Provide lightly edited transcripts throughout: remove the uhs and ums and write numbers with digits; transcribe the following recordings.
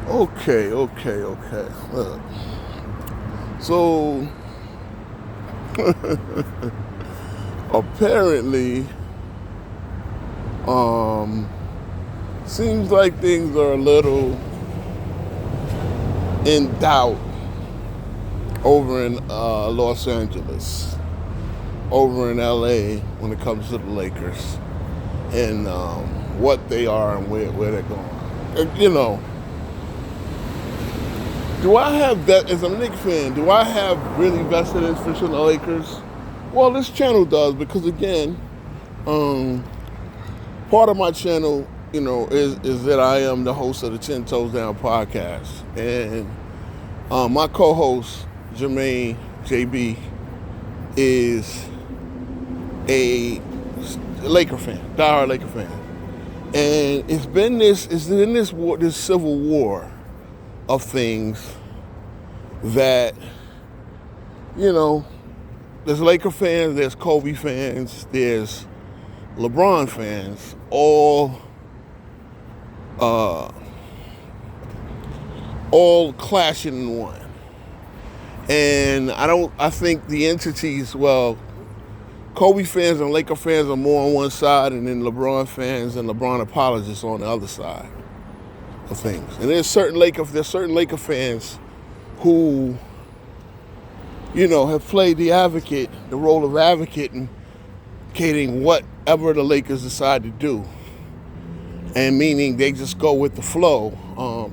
Okay. Look. So apparently, um, seems like things are a little in doubt over in Los Angeles, over in LA when it comes to the Lakers and what they are and where they're going. You know, do I have that as a Knicks fan? Do I have really vested interest in the Lakers? Well, this channel does because again, um, part of my channel, is that I am the host of the 10 Toes Down podcast, and my co-host Jermaine JB is a Laker fan, diehard Laker fan, and it's in this war, this civil war of things that you know. There's Laker fans, there's Kobe fans, there's LeBron fans, uh, all clashing in one. And I think the entities, well, Kobe fans and Laker fans are more on one side, and then LeBron fans and LeBron apologists on the other side of things. And there's certain Laker fans who, have played the role of advocate in advocating whatever the Lakers decide to do. And meaning they just go with the flow,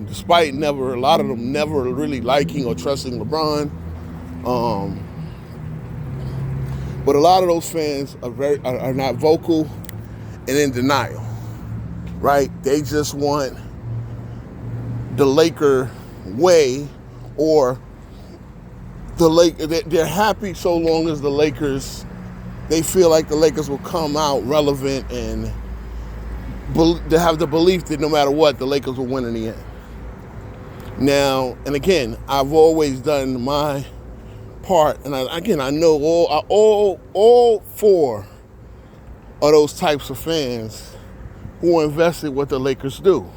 despite a lot of them never really liking or trusting LeBron. But a lot of those fans are not vocal and in denial, right? They just want the Laker way, or they're happy so long as they feel like the Lakers will come out relevant and they have the belief that no matter what, the Lakers will win in the end. Now, and again, I've always done my part, and I know all four of those types of fans who are invested what the Lakers do,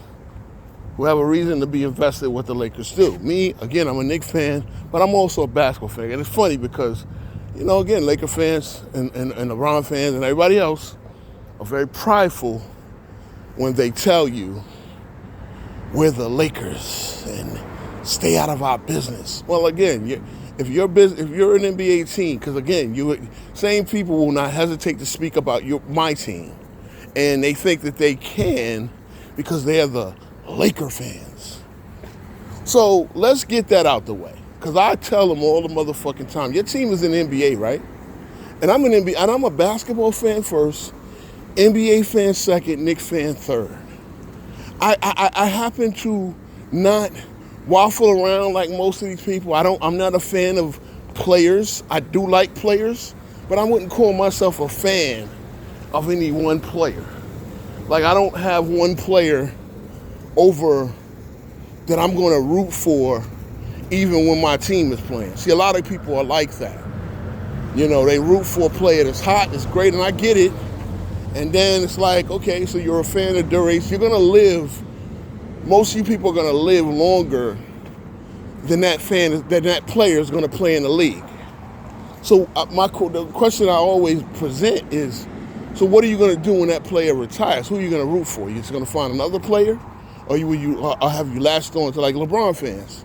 who have a reason to be invested what the Lakers do. Me, again, I'm a Knicks fan, but I'm also a basketball fan. And it's funny because, again, Laker fans and LeBron fans and everybody else are very prideful when they tell you we're the Lakers and stay out of our business. Well, again, if you're an NBA team, because again, same people will not hesitate to speak about my team, and they think that they can because they're the Laker fans. So let's get that out the way, because I tell them all the motherfucking time, your team is in the NBA, right? And I'm an NBA, and I'm a basketball fan first, NBA fan second, Knicks fan third. I happen to not waffle around like most of these people. I'm not a fan of players. I do like players, but I wouldn't call myself a fan of any one player. Like, I don't have one player over that I'm going to root for even when my team is playing. See, a lot of people are like that. They root for a player that's hot, that's great, and I get it. And then it's like, okay, so you're a fan of duration. You're going to live, most of you people are going to live longer than that player is going to play in the league. So the question I always present is, so what are you going to do when that player retires? Who are you going to root for? You're just going to find another player? Or have you latched on to like LeBron fans?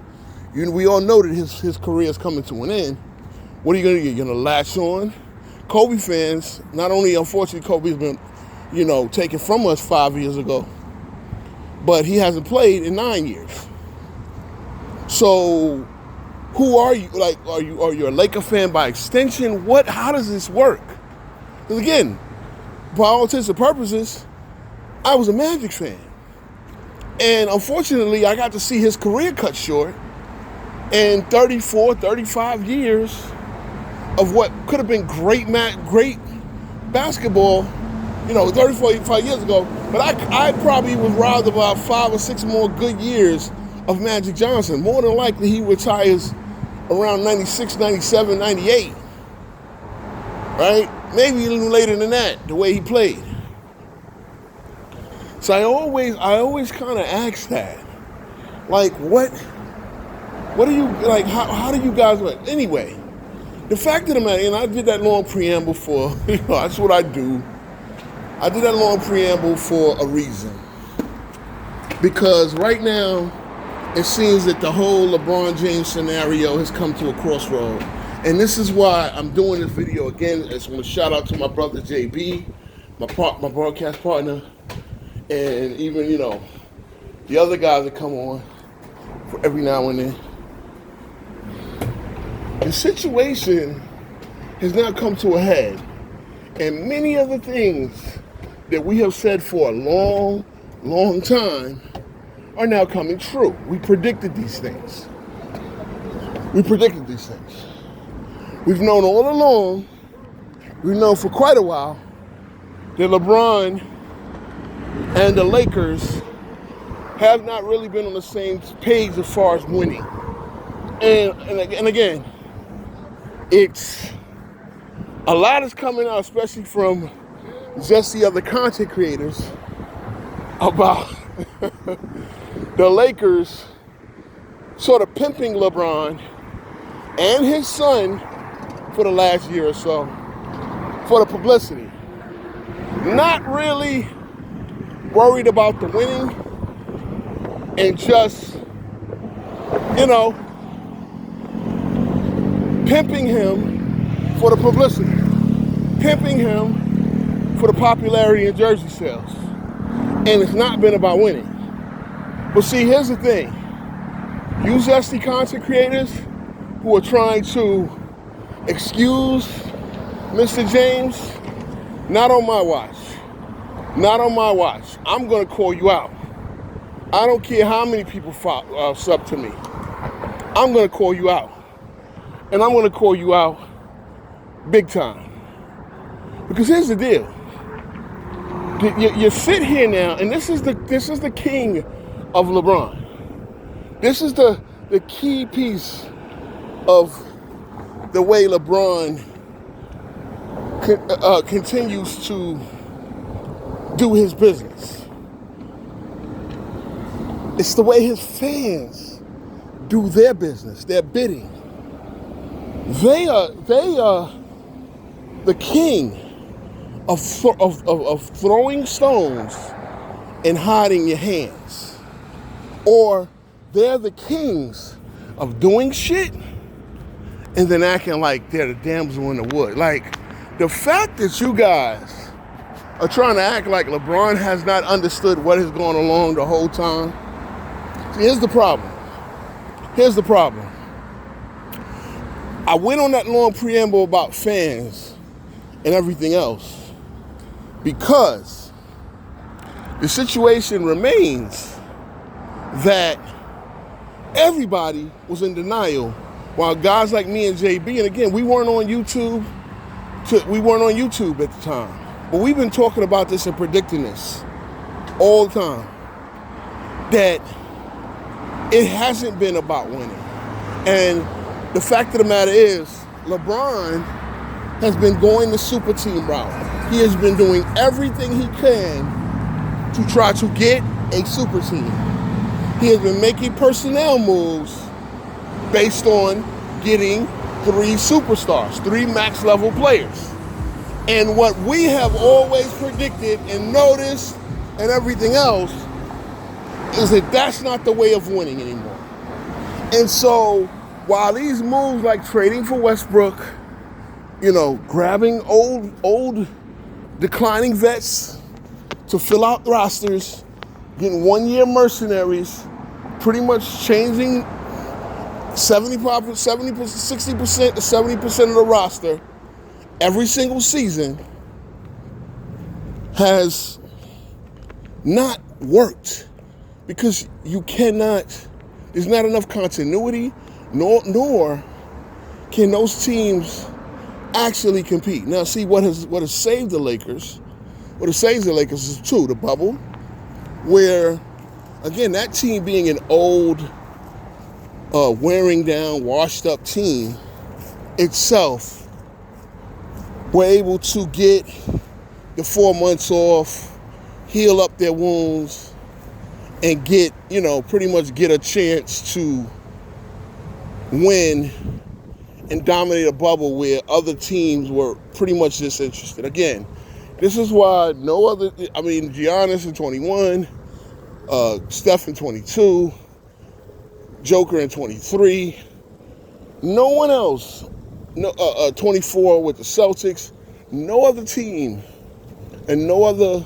We all know that his career is coming to an end. What are you going to do? You're going to latch on? Kobe fans, not only, unfortunately, Kobe's been, taken from us 5 years ago, but he hasn't played in 9 years. So, who are you? Like, are you a Laker fan by extension? How does this work? Because again, by all intents and purposes, I was a Magic fan. And unfortunately, I got to see his career cut short, and 34, 35 years of what could have been great basketball, 35 years ago. But I probably would rather about 5 or 6 more good years of Magic Johnson. More than likely, he retires around 96, 97, 98. Right? Maybe even later than that, the way he played. So I always kind of ask that. Like, what do you, like, how do you guys, anyway, the fact of the matter, and I did that long preamble for, that's what I do. I did that long preamble for a reason. Because right now, it seems that the whole LeBron James scenario has come to a crossroad. And this is why I'm doing this video again. I just want to shout out to my brother JB, my broadcast partner, and even, the other guys that come on for every now and then. The situation has now come to a head, and many of the things that we have said for a long, long time are now coming true. We predicted these things. We've known all along, we've known for quite a while, that LeBron and the Lakers have not really been on the same page as far as winning. And again, it's a lot is coming out, especially from just the other content creators, about the Lakers sort of pimping LeBron and his son for the last year or so for the publicity. Not really worried about the winning and just, pimping him for the publicity, pimping him for the popularity in jersey sales. And it's not been about winning. But see, here's the thing. You zesty content creators who are trying to excuse Mr. James, not on my watch. Not on my watch. I'm going to call you out. I don't care how many people sub to me. I'm going to call you out. And I'm going to call you out big time. Because here's the deal. You sit here now, and this is the king of LeBron. This is the key piece of the way LeBron continues to do his business. It's the way his fans do their business, their bidding. They are the king of throwing stones and hiding your hands. Or they're the kings of doing shit and then acting like they're the damsel in the wood. Like, the fact that you guys are trying to act like LeBron has not understood what is going along the whole time. See, here's the problem. I went on that long preamble about fans and everything else because the situation remains that everybody was in denial while guys like me and JB, and again, we weren't on YouTube at the time, but we've been talking about this and predicting this all the time, that it hasn't been about winning. And the fact of the matter is, LeBron has been going the super team route. He has been doing everything he can to try to get a super team. He has been making personnel moves based on getting 3 superstars, 3 max level players. And what we have always predicted and noticed and everything else is that that's not the way of winning anymore. And so while these moves like trading for Westbrook, grabbing old declining vets to fill out rosters, getting 1-year mercenaries, pretty much changing 60% to 70% of the roster every single season has not worked, because there's not enough continuity, nor can those teams actually compete. Now, see, what has saved the Lakers, is too, the bubble, where, again, that team being an old, wearing down, washed up team itself, were able to get the 4 months off, heal up their wounds, and get, pretty much get a chance to win and dominate a bubble where other teams were pretty much disinterested. Again, this is why Giannis in 21, Steph in 22, Joker in 23. No one else, 24 with the Celtics, no other team and no other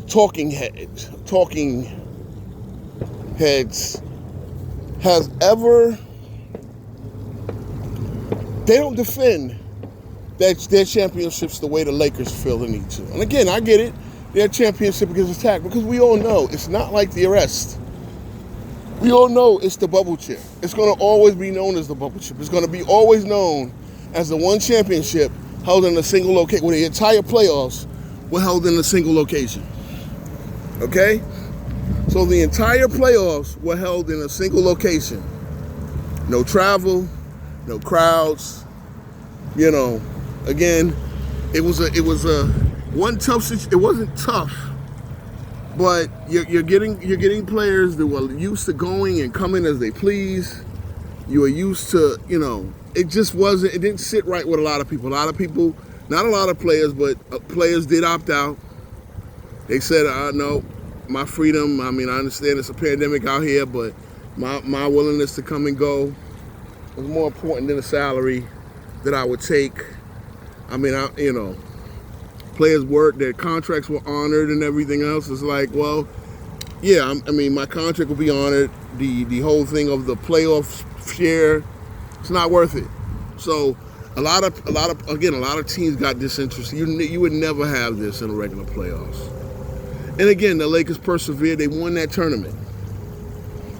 talking heads has ever, they don't defend their championships the way the Lakers feel the need to. And again, I get it. Their championship gets attacked because we all know it's not like the rest. We all know it's the bubble chip. It's going to always be known as the bubble chip. It's going to be always known as the one championship held in a single location, where the entire playoffs were held in a single location. Okay? So the entire playoffs were held in a single location. No travel, no crowds. Again, it was a one tough situation. It wasn't tough, but you're getting players that were used to going and coming as they please. You were used to, it just wasn't. It didn't sit right with a lot of people. A lot of people, not a lot of players, but players did opt out. They said, "No, my freedom. I understand it's a pandemic out here, but my willingness to come and go was more important than the salary that I would take." Players worked, their contracts were honored and everything else. It's like, well, yeah, my contract will be honored. The whole thing of the playoff share, it's not worth it. So a lot of teams got disinterested. You would never have this in a regular playoffs. And again, the Lakers persevered. They won that tournament.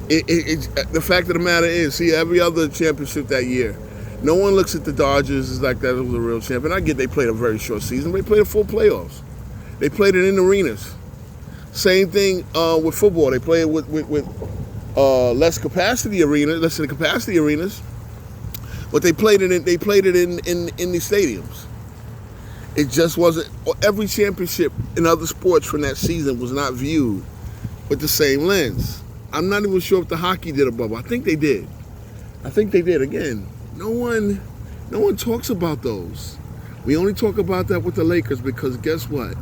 The fact of the matter is, see, every other championship that year, no one looks at the Dodgers as like that was a real champion. I get they played a very short season, but they played a full playoffs. They played it in arenas. Same thing with football. They played with less in the capacity arenas, but they played it in the stadiums. It just wasn't. Every championship in other sports from that season was not viewed with the same lens. I'm not even sure if the hockey did a bubble. I think they did. Again, no one talks about those. We only talk about that with the Lakers because guess what?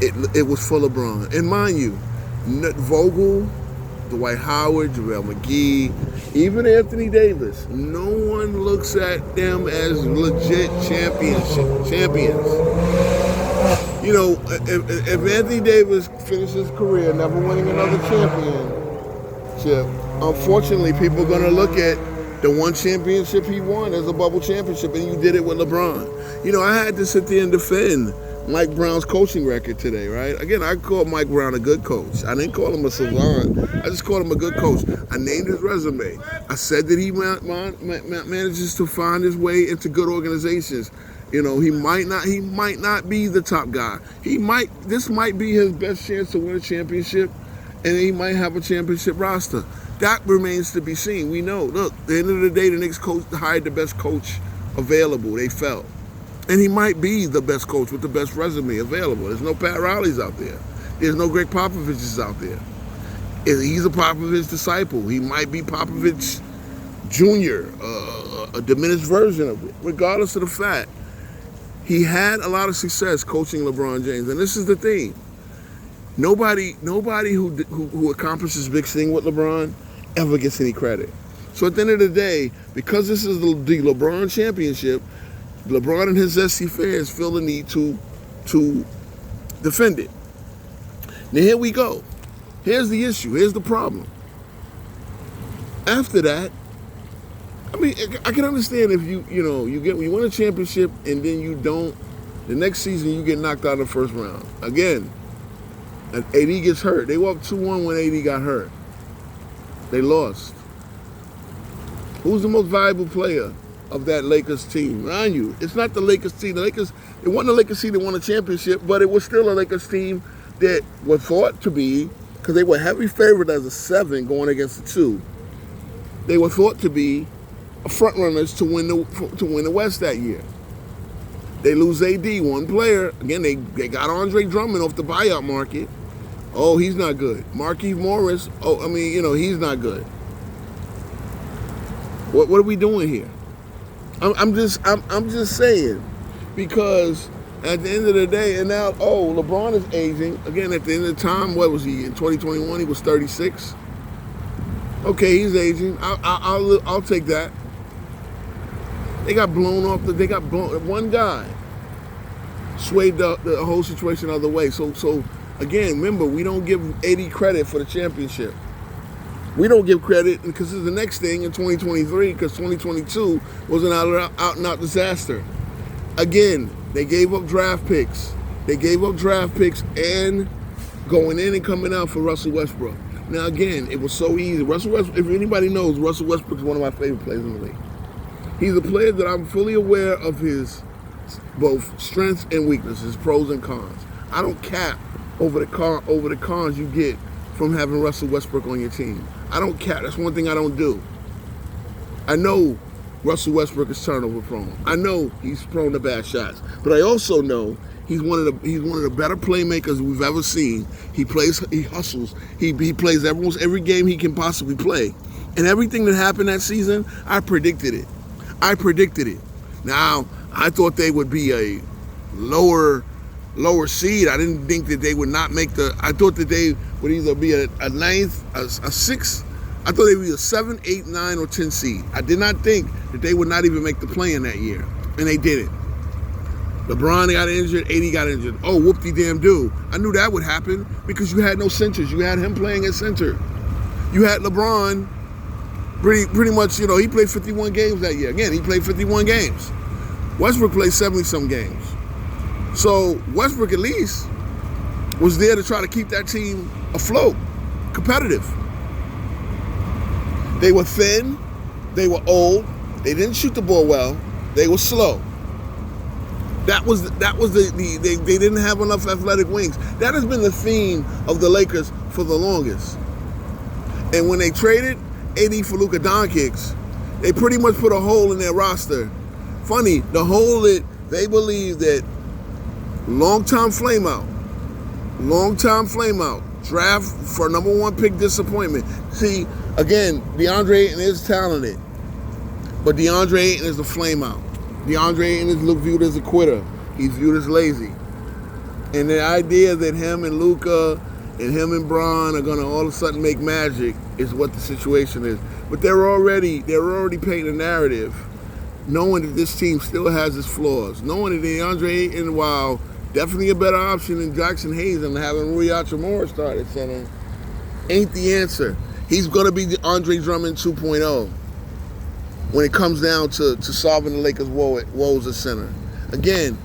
It was full of LeBron. And mind you, Vogel, Dwight Howard, JaVale McGee, even Anthony Davis, no one looks at them as legit champions. If Anthony Davis finishes his career never winning another championship, unfortunately, people are going to look at the one championship he won as a bubble championship, and you did it with LeBron. I had to sit there and defend Mike Brown's coaching record today, right? Again, I called Mike Brown a good coach. I didn't call him a savant. I just called him a good coach. I named his resume. I said that he manages to find his way into good organizations. He might not be the top guy. This might be his best chance to win a championship, and he might have a championship roster. That remains to be seen. We know. Look, at the end of the day, the Knicks coach hired the best coach available, they felt. And he might be the best coach with the best resume available. There's no Pat Riley's out there. There's no Greg Popovich's out there. He's a Popovich disciple. He might be Popovich Jr., a diminished version of it. Regardless of the fact, he had a lot of success coaching LeBron James. And this is the thing. Nobody who accomplishes big thing with LeBron ever gets any credit. So at the end of the day, because this is the LeBron championship, LeBron and his SC fans feel the need to defend it. Now here we go. Here's the issue. Here's the problem. After that, I can understand if you win a championship and then you don't. The next season you get knocked out in the first round again. And AD gets hurt. They were up 2-1 when AD got hurt. They lost. Who's the most valuable player of that Lakers team? Mind you, it's not the Lakers team. It wasn't the Lakers team that won a championship, but it was still a Lakers team that was thought to be, because they were heavy favored as a 7 going against a 2. They were thought to be front runners to win the West that year. They lose AD, one player. Again, they got Andre Drummond off the buyout market. Oh, he's not good. Marquise Morris, oh, I mean, he's not good. What are we doing here? I'm just saying, because at the end of the day, and now, LeBron is aging. Again, at the end of the time, what was he, in 2021? He was 36. Okay, he's aging. I'll take that. They got blown off. One guy swayed the whole situation the other way. So again, remember, we don't give AD credit for the championship. We don't give credit because this is the next thing in 2023, because 2022 was an out and out disaster. Again, they gave up draft picks. And going in and coming out for Russell Westbrook. Now again, it was so easy. Russell Westbrook, if anybody knows, Russell Westbrook is one of my favorite players in the league. He's a player that I'm fully aware of his both strengths and weaknesses, pros and cons. I don't cap over the cons you get from having Russell Westbrook on your team. I don't cap. That's one thing I don't do. I know Russell Westbrook is turnover prone. I know he's prone to bad shots, but I also know he's one of the better playmakers we've ever seen. He hustles. He plays almost every game he can possibly play, and everything that happened that season, I predicted it. Now, I thought they would be a lower seed. I didn't think that they would not make I thought that they would either be a ninth, a sixth. I thought they would be a 7, 8, 9, or 10 seed. I did not think that they would not even make the play-in that year, and they did it. LeBron got injured, AD got injured. Oh, whoop-de-damn-do. I knew that would happen because you had no centers. You had him playing at center. You had LeBron pretty much, he played 51 games that year. Again, he played 51 games. Westbrook played 70-some games. So Westbrook at least was there to try to keep that team afloat, competitive. They were thin, they were old, they didn't shoot the ball well, they were slow. They didn't have enough athletic wings. That has been the theme of the Lakers for the longest. And when they traded AD for Luka Doncic, they pretty much put a hole in their roster. Funny, the hole that they believe that long-time flameout, draft for number 1 pick disappointment. See, again, DeAndre Ayton is talented, but DeAndre Ayton is a flameout. DeAndre Ayton is viewed as a quitter. He's viewed as lazy. And the idea that him and Luka and him and Bron are going to all of a sudden make magic is what the situation is. But they're already painting a narrative, knowing that this team still has its flaws, knowing that DeAndre Ayton, while definitely a better option than Jackson Hayes and having Rui Hachimura start at center, ain't the answer. He's going to be the Andre Drummond 2.0 when it comes down to solving the Lakers' woes at center. Again,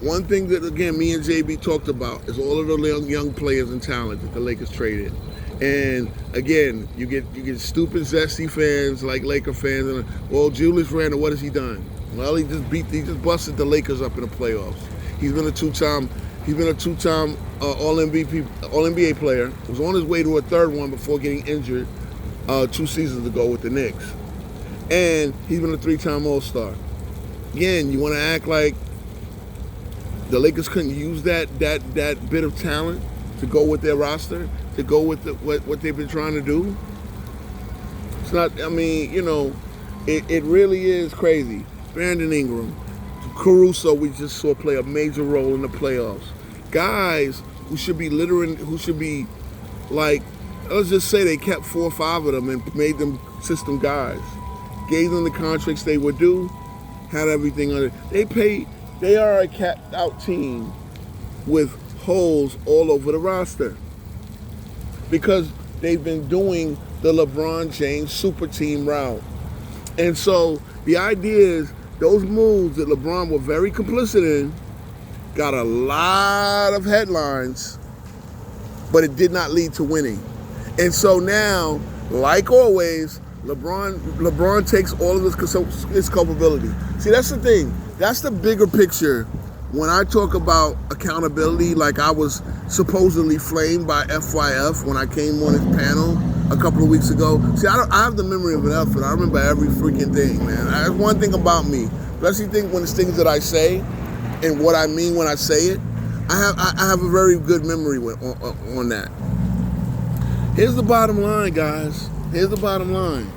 one thing that, me and JB talked about is all of the young players and talent that the Lakers traded. And again, you get stupid, zesty fans like Laker fans, and well, Julius Randle, what has he done? Well, he just busted the Lakers up in the playoffs. He's been a two-time All-NBA player. Was on his way to a third one before getting injured 2 seasons ago with the Knicks. And he's been a 3-time All-Star. Again, you want to act like the Lakers couldn't use that bit of talent to go with their roster, to go with what they've been trying to do? It's not, it really is crazy. Brandon Ingram, Caruso, we just saw play a major role in the playoffs. Guys who should be like, let's just say they kept 4 or 5 of them and made them system guys. Gave them the contracts they would do, had everything on it. They are a capped out team with holes all over the roster because they've been doing the LeBron James super team route. And so the idea is those moves that LeBron were very complicit in got a lot of headlines, but it did not lead to winning. And so now, like always, LeBron takes all of his culpability. See, that's the thing. That's the bigger picture. When I talk about accountability, like I was supposedly flamed by FYF when I came on his panel a couple of weeks ago. See, I have the memory of an elephant. I remember every freaking thing, man. That's one thing about me. Especially when it's things that I say and what I mean when I say it. I have a very good memory on that. Here's the bottom line, guys. Here's the bottom line.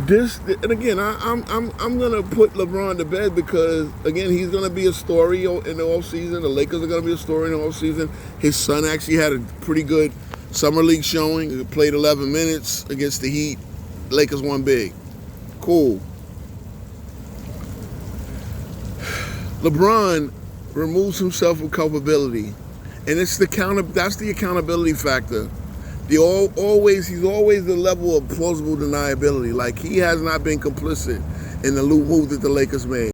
And again, I'm gonna put LeBron to bed because again, he's gonna be a story in the offseason. The Lakers are gonna be a story in the offseason. His son actually had a pretty good summer league showing. He played 11 minutes against the Heat. Lakers won big. Cool. LeBron removes himself from culpability, and that's the accountability factor. He's always the level of plausible deniability. Like he has not been complicit in the loophole that the Lakers made.